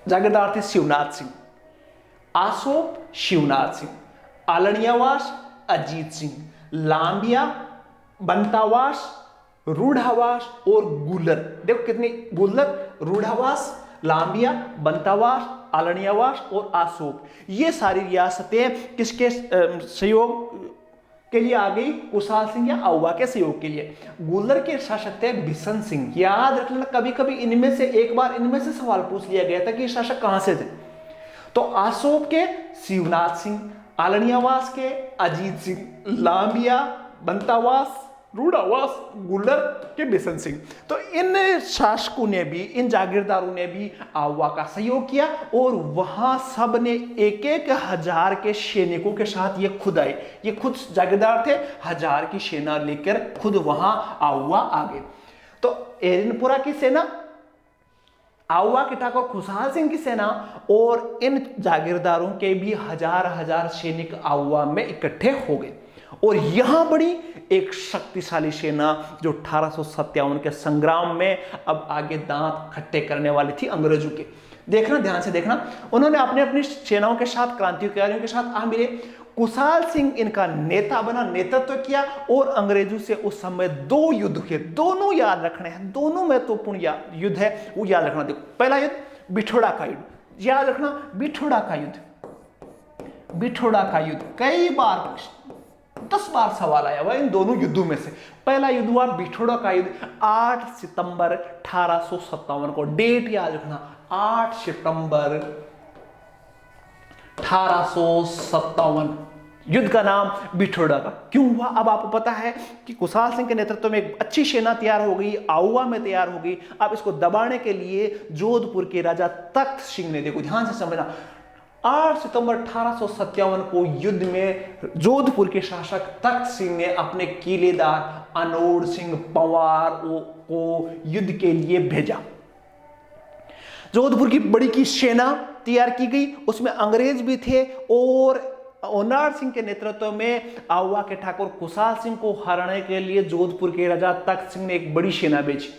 जागीरदार थे शिवनाथ सिंह। आसोप शिवनाथ सिंह, आलनियावास अजीत सिंह, लांबिया, बंतावास, रूढ़ावास और गुलर। देखो कितनी, गुलर, रूढ़ावास, लांबिया, बंतावास, आलनियावास और आसोप, ये सारी रियासतें किसके सहयोग के लिए आ गई? कुशाल सिंह या आहुआ के सहयोग के लिए। गुलर के शासक थे बिशन सिंह। याद रखना, कभी कभी इनमें से एक बार इनमें से सवाल पूछ लिया गया था कि शासक कहां से थे। तो आसोप के शिवनाथ सिंह, आलनियावास के अजीत सिंह, लांबिया, बंतावास, रूढ़ावास, गुलर के बिशन सिंह। तो इन शासकों ने भी, इन जागीरदारों ने भी आहुआ का सहयोग किया और वहां सब ने एक एक हजार के सैनिकों के साथ ये खुद आए। ये खुद जागीरदार थे, 1000 की सेना लेकर खुद वहां आहुआ आ गए। तो एरनपुरा की सेना, आहुआ के ठाकुर खुशाल सिंह की सेना और इन जागीरदारों के भी हजार हजार सैनिक आहुआ में इकट्ठे हो गए और यहां बड़ी एक शक्तिशाली सेना जो 1857 के संग्राम में अब आगे दांत खट्टे करने वाली थी अंग्रेजों के। देखना, ध्यान से देखना, उन्होंने अपने अपनी सेनाओं के साथ, क्रांतिकारियों के साथ आ मिले। कुशाल सिंह इनका नेता बना, नेतृत्व किया और अंग्रेजों से उस समय 2 युद्ध हुए। दोनों याद रखने हैं, दोनों महत्वपूर्ण युद्ध है, वो याद रखना। देखो, पहला युद्ध बिठोड़ा का युद्ध, याद रखना, बिठोड़ा का युद्ध। बिठोड़ा का युद्ध कई बार 10 बार सवाल आया हुआ इन दोनों युद्धों में से। पहला युद्ध हुआ बिठोड़ा का युद्ध 8 सितंबर 1857 को। डेट याद रखना, 8 सितंबर 1857। युद्ध का नाम बिठोड़ा का क्यों हुआ? अब आपको पता है कि कुशाल सिंह के नेतृत्व में एक अच्छी सेना तैयार हो गई, आहुआ में तैयार हो गई। अब इसको दबाने के लिए जोधपुर के राजा तख्त सिंह ने, देखो ध्यान से समझना, 8 सितंबर 1857 को युद्ध में जोधपुर के शासक तख्त सिंह ने अपने किलेदार अनोड सिंह पंवार को युद्ध के लिए भेजा। जोधपुर की बड़ी की सेना तैयार की गई, उसमें अंग्रेज भी थे और ओनार सिंह के नेतृत्व में आहुआ के ठाकुर कुशाल सिंह को हराने के लिए जोधपुर के राजा तख्त सिंह ने एक बड़ी सेना भेजी।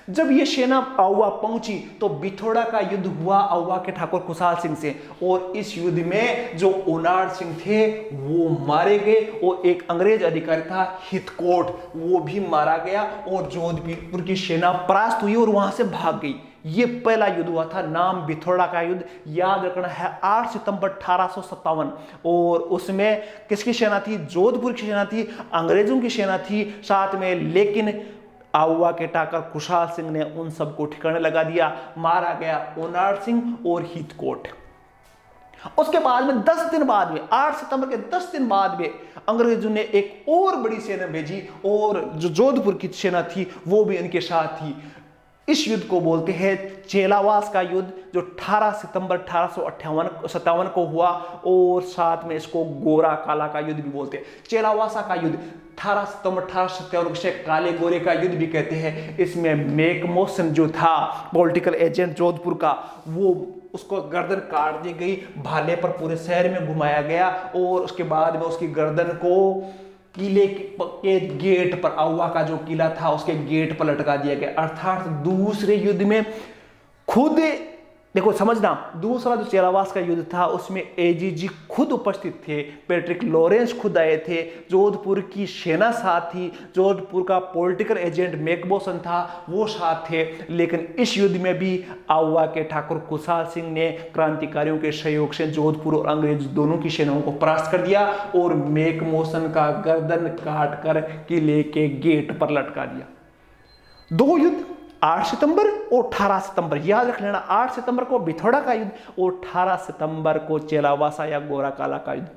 जब यह सेना आहुआ पहुंची तो बिठोड़ा का युद्ध हुआ आहुआ के ठाकुर कुशाल सिंह से और इस युद्ध में जो ओनार सिंह थे वो मारे गए और एक अंग्रेज अधिकारी था हितकोट, वो भी मारा गया और जोधपुर की सेना परास्त हुई और वहां से भाग गई। ये पहला युद्ध हुआ था, नाम बिठोड़ा का युद्ध, याद रखना है, 8 सितंबर 1857। और उसमें किसकी सेना थी? जोधपुर की सेना थी, अंग्रेजों की सेना थी साथ में, लेकिन आहुआ के ठाकुर कुशाल सिंह ने उन सबको ठिकाने लगा दिया, मारा गया ओनार सिंह और हितकोट। उसके बाद में 10 दिन बाद में, 8 सितंबर के 10 दिन बाद में अंग्रेजों ने एक और बड़ी सेना भेजी और जो जोधपुर की सेना थी वो भी इनके साथ थी। इस युद्ध को बोलते हैं चेलावास का युद्ध, जो 18 सितंबर 1857 को हुआ और साथ में इसको गोरा काला का युद्ध भी बोलते हैं। चेलावासा का युद्ध 18 सितंबर 1857 से काले गोरे का युद्ध भी कहते हैं। इसमें मैकमोसन जो था पॉलिटिकल एजेंट जोधपुर का, वो उसको गर्दन काट दी गई, भाले पर पूरे शहर में घुमाया गया और उसके बाद में उसकी गर्दन को किले के गेट पर, आहुआ का जो किला था उसके गेट पर लटका दिया गया। अर्थात दूसरे युद्ध में खुद देखो समझना, दूसरा जो चेरावास का युद्ध था उसमें एजीजी खुद उपस्थित थे, पैट्रिक लॉरेंस खुद आए थे, जोधपुर की सेना साथ थी, जोधपुर का पॉलिटिकल एजेंट मैकबोसन था वो साथ थे। लेकिन इस युद्ध में भी आउवा के ठाकुर खुशहाल सिंह ने क्रांतिकारियों के सहयोग से जोधपुर और अंग्रेज दोनों की सेनाओं को परास्त कर दिया और मैकमोसन का गर्दन काट कर किले के गेट पर लटका दिया। दो युद्ध 8 सितंबर और 18 सितंबर, याद रख लेना। 8 सितंबर को बिथोड़ा का युद्ध और 18 सितंबर को चेलावासा या गोराकाला का युद्ध।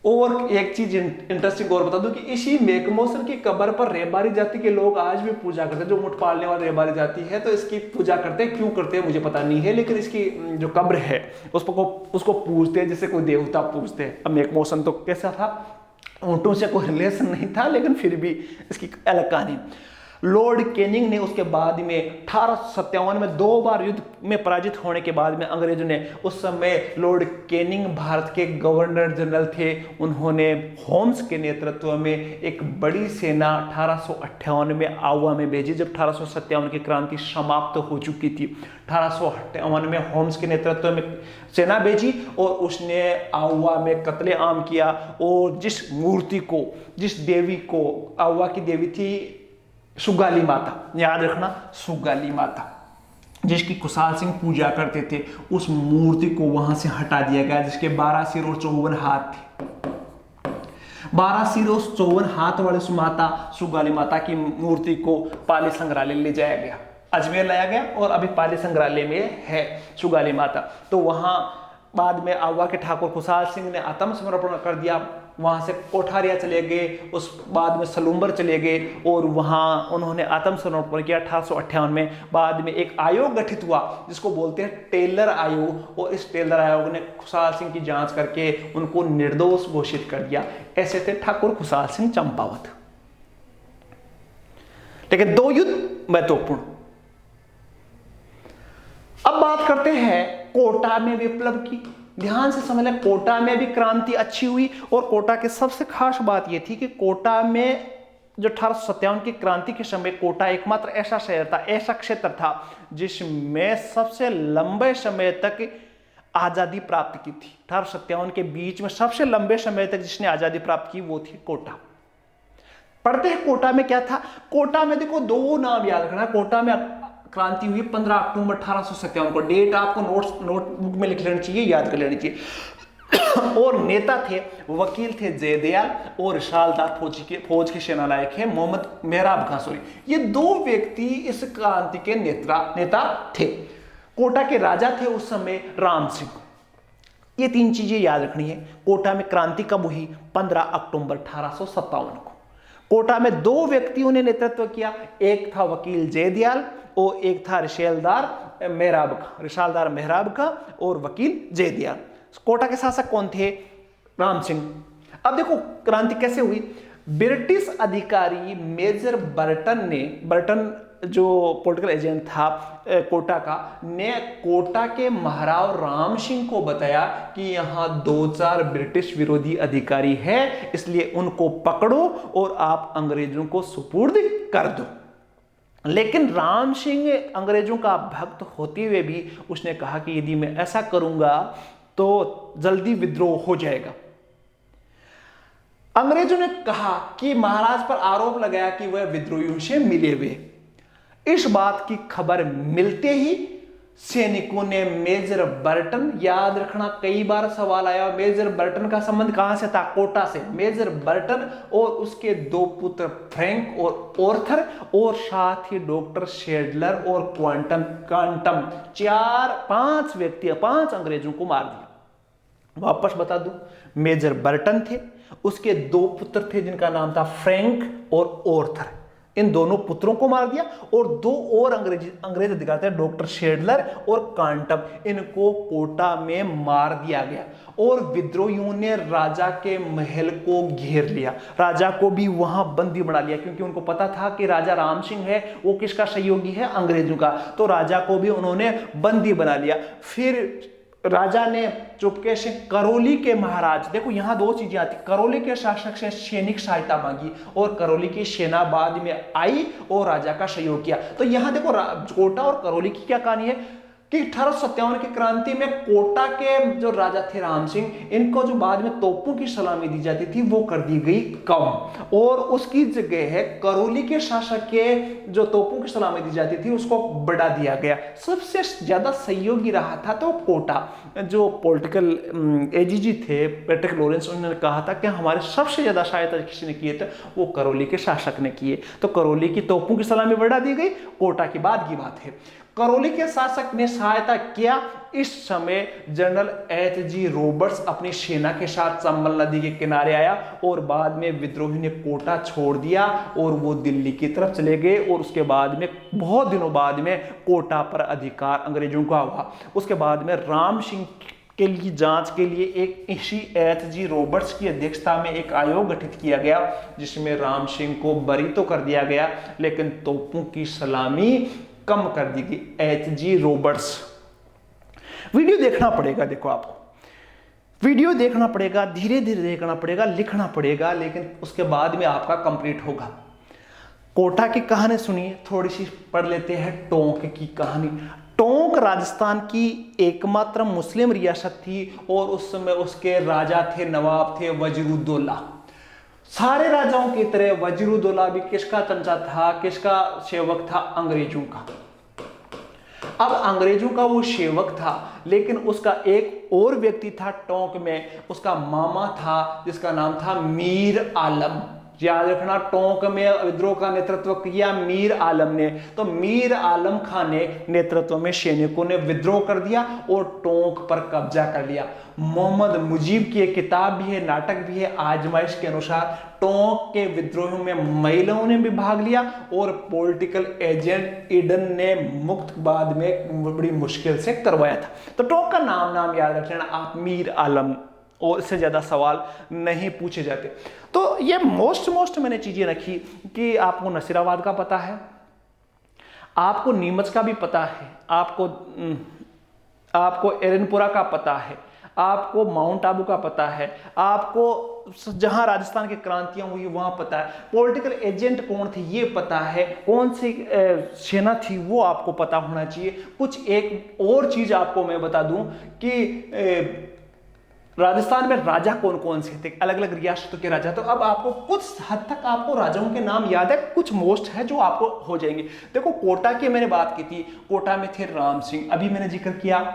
और एक चीज इंटरेस्टिंग और बता दूं कि इसी मैकमोसन की कब्र पर रेबारी जाति के लोग आज भी पूजा करते हैं, जो मुठ पालने वाली रेबारी जाति है, तो इसकी पूजा करते हैं। क्यों करते हैं मुझे पता नहीं है, लेकिन इसकी जो कब्र है उसको पूजते हैं जैसे कोई देवता पूजते हैं। अब मैकमोसन तो कैसा था, ऊंटों से कोई रिलेशन नहीं था, लेकिन फिर भी इसकी अलग कहानी। लॉर्ड कैनिंग ने उसके बाद में 1857 में 2 बार युद्ध में पराजित होने के बाद में अंग्रेजों ने, उस समय लॉर्ड कैनिंग भारत के गवर्नर जनरल थे, उन्होंने होम्स के नेतृत्व में एक बड़ी सेना 1858 में आउवा में भेजी, जब 1857 की क्रांति समाप्त हो चुकी थी। 1858 में होम्स के नेतृत्व में सेना भेजी और उसने आउवा में कत्लेआम किया। और जिस मूर्ति को, जिस देवी को, आउवा की देवी थी सुगाली माता, याद रखना सुगाली माता, जिसकी खुशहाल सिंह पूजा करते थे, उस मूर्ति को वहां से हटा दिया गया, जिसके 12 सिर और 54 हाथ थे। 12 सिर और 54 हाथ वाले उस माता सुगाली माता की मूर्ति को पाली संग्रहालय ले जाया गया, अजमेर लाया गया और अभी पाली संग्रहालय में है सुगाली माता। तो वहां बाद में आउवा के ठाकुर खुशहाल सिंह ने आत्मसमर्पण कर दिया, वहां से कोठारिया चले गए, उस बाद में सलूम्बर चले गए और वहां उन्होंने आत्मसमर्पण किया 1858 में। बाद में एक आयोग गठित हुआ जिसको बोलते हैं टेलर आयोग, और इस टेलर आयोग ने खुशहाल सिंह की जांच करके उनको निर्दोष घोषित कर दिया। ऐसे थे ठाकुर खुशहाल सिंह चंपावत। लेकिन 2 युद्ध महत्वपूर्ण। अब बात करते हैं कोटा में विप्लव की। ध्यान से समझ लें, कोटा में भी क्रांति अच्छी हुई और कोटा की सबसे खास बात यह थी कि कोटा में जो 1857 की क्रांति के समय कोटा एकमात्र ऐसा शहर था, ऐसा क्षेत्र था जिसमें सबसे लंबे समय तक आजादी प्राप्त की थी। 1857 के बीच में सबसे लंबे समय तक जिसने आजादी प्राप्त की वो थी कोटा। पढ़ते हैं कोटा में क्या था। कोटा में देखो 2 नाम याद रखना। कोटा में क्रांति हुई 15 अक्टूबर 1857 को, डेट आपको नोटबुक में लिख लेनी चाहिए, याद कर लेनी चाहिए। और नेता थे, वकील थे जयदयाल और रिशालदार फौज के सेनानायक है मोहम्मद मेहराब खां सोरी। ये 2 व्यक्ति इस क्रांति के नेता थे। कोटा के राजा थे उस समय राम सिंह। ये 3 चीजें याद रखनी है। कोटा में क्रांति कब हुई? 15 अक्टूबर 1857 को। कोटा में 2 व्यक्तियों ने नेतृत्व किया, एक था वकील जयदयाल और एक था रिशालदार मेहराब का और वकील जयदयाल। कोटा के शासक कौन थे? राम सिंह। अब देखो क्रांति कैसे हुई। ब्रिटिश अधिकारी मेजर बर्टन जो पॉलिटिकल एजेंट था कोटा का, ने कोटा के महाराव राम सिंह को बताया कि यहां 2-4 ब्रिटिश विरोधी अधिकारी हैं, इसलिए उनको पकड़ो और आप अंग्रेजों को सुपुर्द कर दो। लेकिन राम सिंह अंग्रेजों का भक्त होते हुए भी उसने कहा कि यदि मैं ऐसा करूंगा तो जल्दी विद्रोह हो जाएगा। अंग्रेजों ने कहा कि महाराज पर आरोप लगाया कि वह विद्रोहियों से मिले हुए। इस बात की खबर मिलते ही सैनिकों ने मेजर बर्टन, याद रखना कई बार सवाल आया, मेजर बर्टन का संबंध कहां से था? कोटा से। मेजर बर्टन और उसके 2 पुत्र फ्रैंक और ऑर्थर और साथ ही डॉक्टर शेडलर और क्वांटम 5 अंग्रेजों को मार दिया। वापस बता दूं, मेजर बर्टन थे, उसके 2 पुत्र थे जिनका नाम था फ्रैंक और ऑर्थर। इन दोनों पुत्रों को मार दिया और 2 और अंग्रेज अधिकारी थे, डॉक्टर शेडलर और कांटम, इनको कोटा में मार दिया गया। और विद्रोहियों ने राजा के महल को घेर लिया, राजा को भी वहां बंदी बना लिया, क्योंकि उनको पता था कि राजा राम सिंह है वो किसका सहयोगी है? अंग्रेजों का। तो राजा को भी उन्होंने बंदी बना लिया। फिर राजा ने चुपके से करौली के महाराज, देखो यहां 2 चीजें आती, करौली के शासक से सैनिक सहायता मांगी और करौली की सेना बाद में आई और राजा का सहयोग किया। तो यहां देखो कोटा और करौली की क्या कहानी है। कि 1857 की क्रांति में कोटा के जो राजा थे राम सिंह, इनको जो बाद में तोपों की सलामी दी जाती थी वो कर दी गई कम, और उसकी जगह है करौली के शासक के जो तोपों की सलामी दी जाती थी उसको बढ़ा दिया गया। सबसे ज्यादा सहयोगी रहा था तो कोटा, जो पॉलिटिकल एजीजी थे पैट्रिक लॉरेंस, उन्होंने कहा था कि हमारे सबसे ज्यादा सहायता किसी ने किए थे वो करौली के शासक ने किए, तो करौली की तोपों की सलामी बढ़ा दी गई। कोटा की बाद की बात है, करौली के शासक ने सहायता किया। इस समय जनरल एच.जी. रॉबर्ट्स अपनी सेना के साथ चंबल नदी के किनारे आया और बाद में विद्रोही ने कोटा छोड़ दिया और वो दिल्ली की तरफ चले गए, और उसके बाद में बहुत दिनों बाद में कोटा पर अधिकार अंग्रेजों का हुआ। उसके बाद में राम सिंह के लिए जांच के लिए एक इसी एच.जी. रॉबर्ट्स की अध्यक्षता में एक आयोग गठित किया गया, जिसमें राम सिंह को बरी तो कर दिया गया लेकिन तोपों की सलामी कम कर दी गई। एच.जी. रॉबर्ट्स, वीडियो देखना पड़ेगा, देखो आपको वीडियो देखना पड़ेगा, धीरे धीरे देखना पड़ेगा, लिखना पड़ेगा, लेकिन उसके बाद में आपका कंप्लीट होगा। कोटा की कहानी सुनिए, थोड़ी सी पढ़ लेते हैं टोंक की कहानी। टोंक राजस्थान की एकमात्र मुस्लिम रियासत थी और उस समय उसके राजा थे, नवाब थे वजीरुद्दौला। सारे राजाओं की तरह वजीरुद्दौला भी किसका चमचा था, किसका सेवक था? अंग्रेजों का। अब अंग्रेजों का वो सेवक था, लेकिन उसका एक और व्यक्ति था टोंक में, उसका मामा था जिसका नाम था मीर आलम। याद रखना, टोंक में विद्रोह का नेतृत्व किया मीर आलम ने। तो मीर आलम खान ने नेतृत्व में सैनिकों ने विद्रोह कर दिया और टोंक पर कब्जा कर लिया। मोहम्मद मुजीब की एक किताब भी है, नाटक भी है, आजमाइश के अनुसार टोंक के विद्रोह में महिलाओं ने भी भाग लिया और पॉलिटिकल एजेंट ईडन ने मुक्त बाद में बड़ी मुश्किल से करवाया था। तो टोंक का नाम याद रख लेना आप, मीर आलम, और इससे ज्यादा सवाल नहीं पूछे जाते। तो ये मोस्ट मैंने चीजें रखी कि आपको नसीराबाद का पता है, आपको नीमच का भी पता है, आपको एरनपुरा का पता है, आपको माउंट आबू का पता है, आपको जहां राजस्थान की क्रांतियां हुई वहां पता है, पॉलिटिकल एजेंट कौन थे ये पता है, कौन सी सेना थी वो आपको पता होना चाहिए। कुछ एक और चीज आपको मैं बता दूं कि राजस्थान में राजा कौन कौन से थे, अलग अलग रियासतों के राजा। तो अब आपको कुछ हद तक आपको राजाओं के नाम याद है, कुछ मोस्ट है जो आपको हो जाएंगे। देखो कोटा की मैंने बात की थी, कोटा में थे राम सिंह, अभी मैंने जिक्र किया,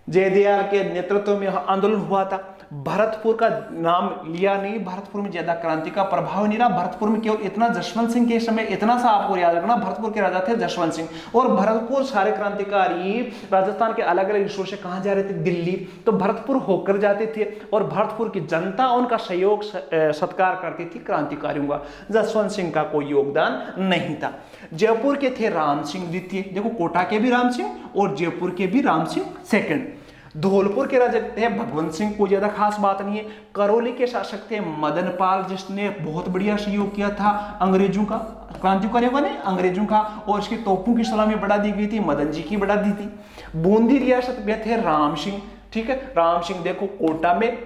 जयदयाल के नेतृत्व में आंदोलन हुआ था। भरतपुर का नाम लिया नहीं, भरतपुर में ज्यादा क्रांति का प्रभाव नहीं रहा। भरतपुर में केवल इतना जसवंत सिंह के समय, इतना सा आपको याद रखना, भरतपुर के राजा थे जसवंत सिंह। और भरतपुर सारे क्रांतिकारी राजस्थान के अलग अलग हिस्सों से कहां जा रहे थे? दिल्ली। तो भरतपुर होकर जाते थे और भरतपुर की जनता उनका सहयोग सत्कार करती थी क्रांतिकारियों का। जसवंत सिंह का कोई योगदान नहीं था। जयपुर के थे राम सिंह द्वितीय, देखो कोटा के भी राम सिंह और जयपुर के भी राम सिंह सेकंड। धौलपुर के राजा थे भगवंत सिंह, कोई ज्यादा खास बात नहीं है। करौली के शासक थे मदन पाल, जिसने बहुत बढ़िया सहयोग किया था अंग्रेजों का, क्रांतिकारियों ने अंग्रेजों का, और इसकी तोपों की सलामी बढ़ा दी गई थी, मदन जी की बढ़ा दी थी। बूंदी रियासत में थे राम सिंह, ठीक है, राम सिंह देखो कोटा में,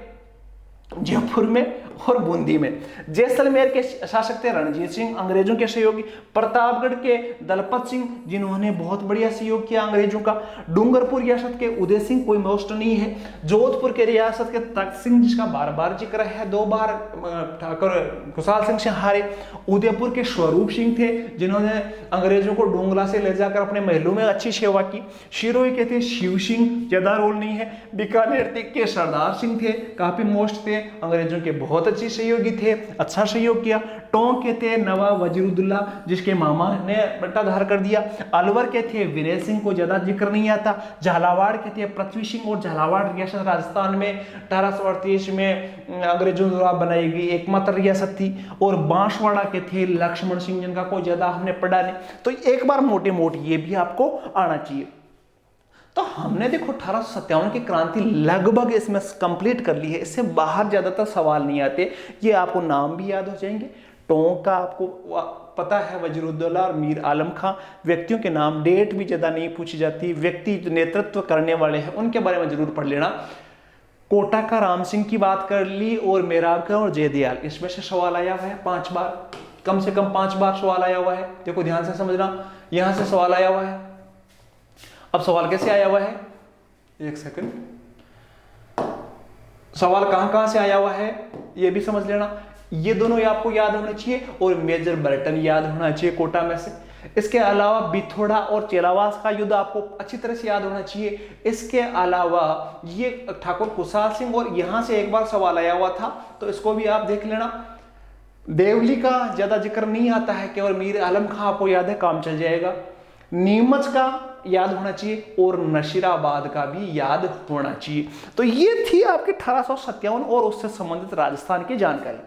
जयपुर में और बूंदी में। जैसलमेर के शासक थे रणजीत सिंह, अंग्रेजों के सहयोगी। प्रतापगढ़ के दलपत सिंह, जिन्होंने बहुत बढ़िया सहयोग किया अंग्रेजों का। डूंगरपुर रियासत के उदय सिंह, कोई मोस्ट नहीं है। जोधपुर के रियासत के तख्त सिंह, जिसका बार बार जिक्र है, 2 बार ठाकुर खुशहाल सिंह से हारे। उदयपुर के स्वरूप सिंह थे, जिन्होंने अंग्रेजों को डोंगला से ले जाकर अपने महलों में अच्छी सेवा की। शिरोई के थे शिव सिंह, ज्यादा रोल नहीं है। बीकानेर के सरदार सिंह थे, काफी मोस्ट थे, अंग्रेजों के बहुत अच्छे सहयोगी थे, अच्छा सहयोग किया। टोंक के थे नवाब वजीरुद्दौला, जिसके मामा ने बट्टाधार कर दिया। अलवर के थे विनय सिंह, को ज्यादा जिक्र नहीं आता। झालावाड़ के थे पृथ्वी सिंह, और झालावाड़ रियासत राजस्थान में 1838 में अंग्रेजों द्वारा बनाई गई एकमात्र रियासत थी। और बांसवाड़ा के थे लक्ष्मण सिंह, जिनका कोई ज्यादा हमने पढ़ा नहीं। तो एक बार मोटे मोटे ये भी आपको आना चाहिए। तो हमने देखो 1857 की क्रांति लगभग इसमें कंप्लीट कर ली है, इससे बाहर ज्यादातर सवाल नहीं आते। ये आपको नाम भी याद हो जाएंगे। टोंक का आपको पता है वजीरुद्दौला और मीर आलम खां, व्यक्तियों के नाम, डेट भी ज्यादा नहीं पूछी जाती, व्यक्ति जो नेतृत्व करने वाले हैं उनके बारे में जरूर पढ़ लेना। कोटा का राम सिंह की बात कर ली, और मेराब का और जयदयाल, इसमें से सवाल आया हुआ है 5 बार, कम से कम 5 बार सवाल आया हुआ है। देखो ध्यान से समझना, यहां से सवाल आया हुआ है। अब सवाल कैसे आया हुआ है, एक सेकंड, सवाल कहां से आया हुआ है ये भी समझ लेना। ये दोनों ही आपको याद होने चाहिए और मेजर बर्टन याद होना चाहिए कोटा में से। इसके अलावा बिथोड़ा और चेलावास का युद्ध आपको अच्छी तरह से याद होना चाहिए। इसके अलावा ये ठाकुर खुशहाल सिंह, और यहां से एक बार सवाल आया हुआ था तो इसको भी आप देख लेना। देवली का ज्यादा जिक्र नहीं आता है, केवल मीर आलम खां आपको याद है, काम चल जाएगा। नीमच का याद होना चाहिए और नशीराबाद का भी याद होना चाहिए। तो ये थी आपकी 1857 और उससे संबंधित राजस्थान की जानकारी।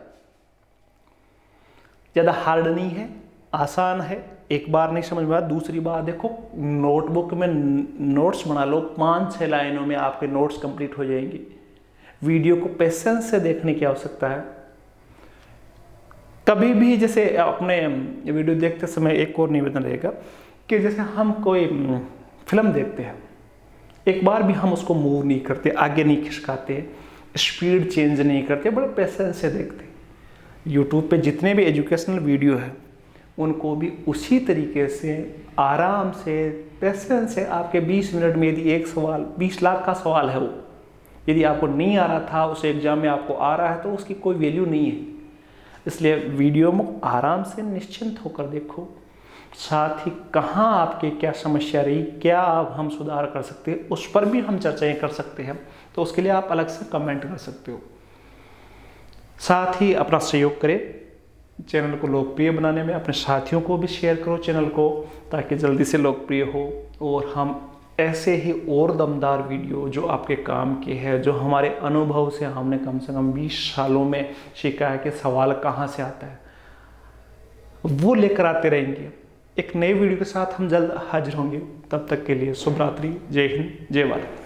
ज्यादा हार्ड नहीं है, आसान है, एक बार नहीं समझ में आया। दूसरी बात देखो, नोटबुक में नोट्स बना लो, 5-6 लाइनों में आपके नोट्स कंप्लीट हो जाएंगे। वीडियो को पेशेंस से देखने की आवश्यकता है। कभी भी जैसे अपने वीडियो देखते समय एक और निवेदन रहेगा कि जैसे हम कोई फिल्म देखते हैं, एक बार भी हम उसको मूव नहीं करते, आगे नहीं खिसकाते, स्पीड चेंज नहीं करते, बड़े पेशेंस से देखते। यूट्यूब पे जितने भी एजुकेशनल वीडियो है उनको भी उसी तरीके से आराम से पेशेंस से आपके 20 मिनट में, यदि एक सवाल 20 लाख का सवाल है, वो यदि आपको नहीं आ रहा था, उस एग्जाम में आपको आ रहा है, तो उसकी कोई वैल्यू नहीं है। इसलिए वीडियो में आराम से निश्चिंत होकर देखो, साथ ही कहाँ आपके क्या समस्या रही, क्या आप हम सुधार कर सकते हैं, उस पर भी हम चर्चाएं कर सकते हैं। तो उसके लिए आप अलग से कमेंट कर सकते हो। साथ ही अपना सहयोग करें, चैनल को लोकप्रिय बनाने में अपने साथियों को भी शेयर करो चैनल को, ताकि जल्दी से लोकप्रिय हो और हम ऐसे ही और दमदार वीडियो जो आपके काम के हैं, जो हमारे अनुभव से हमने कम से कम 20 सालों में सीखा है कि सवाल कहाँ से आता है, वो लेकर आते रहेंगे। एक नई वीडियो के साथ हम जल्द हाजिर होंगे। तब तक के लिए शुभ रात्रि, जय हिंद, जय भारत।